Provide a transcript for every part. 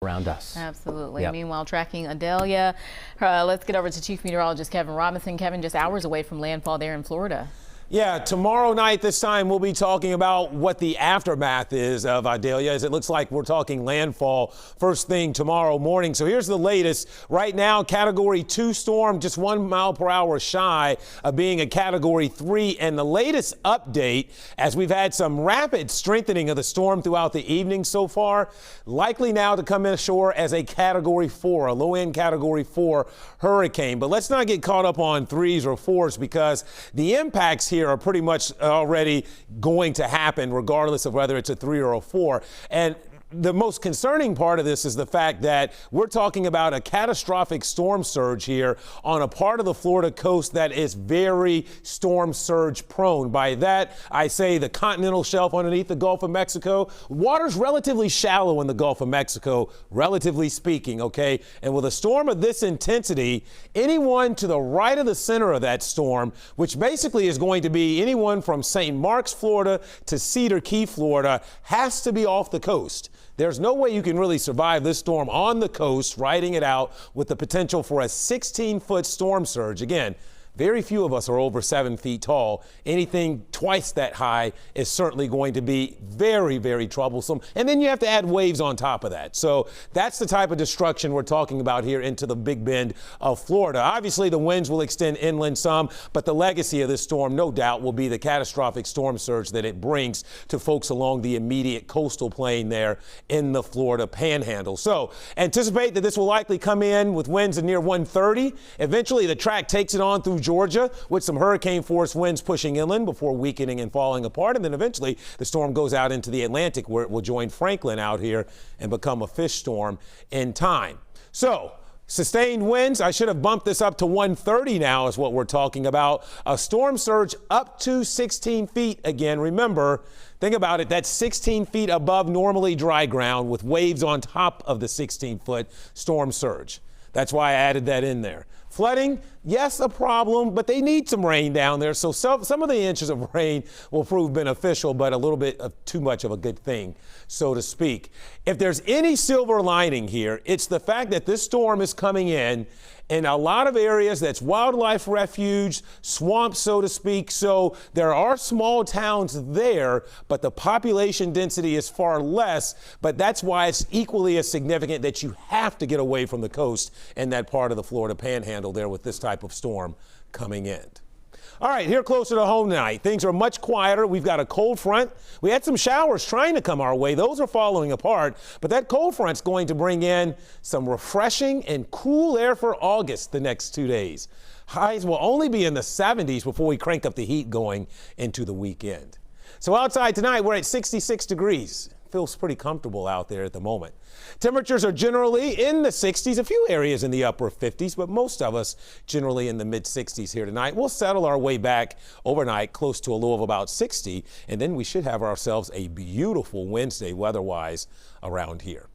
around us. Absolutely. Yep. Meanwhile, tracking Idalia, let's get over to Chief Meteorologist Kevin Robinson. Kevin, just hours away from landfall there in Florida. Yeah, tomorrow night this time we'll be talking about what the aftermath is of Idalia, as it looks like we're talking landfall first thing tomorrow morning. So here's the latest. Right now, Category 2 storm, just 1 mile per hour shy of being a Category 3. And the latest update, as we've had some rapid strengthening of the storm throughout the evening so far, likely now to come ashore as a Category 4, a low-end Category 4 hurricane. But let's not get caught up on 3s or 4s, because the impacts here are pretty much already going to happen regardless of whether it's a 3 or a 4. And the most concerning part of this is the fact that we're talking about a catastrophic storm surge here on a part of the Florida coast that is very storm surge prone. By that, I say the continental shelf underneath the Gulf of Mexico. Water's relatively shallow in the Gulf of Mexico, relatively speaking, okay? And with a storm of this intensity, anyone to the right of the center of that storm, which basically is going to be anyone from St. Marks, Florida to Cedar Key, Florida, has to be off the coast. There's no way you can really survive this storm on the coast, riding it out with the potential for a 16-foot storm surge. Again, very few of us are over 7 feet tall. Anything twice that high is certainly going to be very, very troublesome. And then you have to add waves on top of that. So that's the type of destruction we're talking about here into the Big Bend of Florida. Obviously, the winds will extend inland some, but the legacy of this storm, no doubt, will be the catastrophic storm surge that it brings to folks along the immediate coastal plain there in the Florida Panhandle. So anticipate that this will likely come in with winds of near 130. Eventually, the track takes it on through Georgia with some hurricane force winds pushing inland before weakening and falling apart. And then eventually the storm goes out into the Atlantic, where it will join Franklin out here and become a fish storm in time. So sustained winds, I should have bumped this up to 130 now is what we're talking about. A storm surge up to 16 feet again. Remember, think about it, that's 16 feet above normally dry ground with waves on top of the 16-foot storm surge. That's why I added that in there. Flooding, yes, a problem, but they need some rain down there. So some of the inches of rain will prove beneficial, but a little bit of too much of a good thing, so to speak. If there's any silver lining here, it's the fact that this storm is coming in a lot of areas that's wildlife refuge, swamps, so to speak. So there are small towns there, but the population density is far less. But that's why it's equally as significant that you have to get away from the coast in that part of the Florida Panhandle there with this type of storm coming in. All right, here closer to home tonight, things are much quieter. We've got a cold front. We had some showers trying to come our way. Those are falling apart, but that cold front's going to bring in some refreshing and cool air for August the next 2 days. Highs will only be in the 70s before we crank up the heat going into the weekend. So outside tonight, we're at 66 degrees. Feels pretty comfortable out there at the moment. Temperatures are generally in the 60s, a few areas in the upper 50s, but most of us generally in the mid 60s here tonight. We'll settle our way back overnight close to a low of about 60, and then we should have ourselves a beautiful Wednesday weather-wise around here.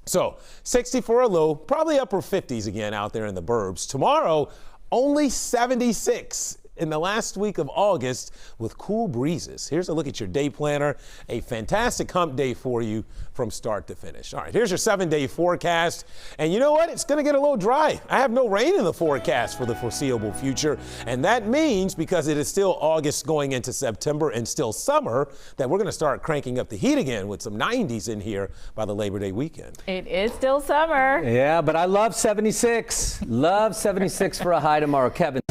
So 60 for a low, probably upper 50s again out there in the burbs. Tomorrow, only 76 in the last week of August with cool breezes. Here's a look at your day planner. A fantastic hump day for you from start to finish. All right, here's your 7-day forecast. And you know what? It's going to get a little dry. I have no rain in the forecast for the foreseeable future. And that means, because it is still August going into September and still summer, that we're going to start cranking up the heat again with some 90s in here by the Labor Day weekend. It is still summer. Yeah, but I love 76. Love 76 for a high tomorrow. Kevin.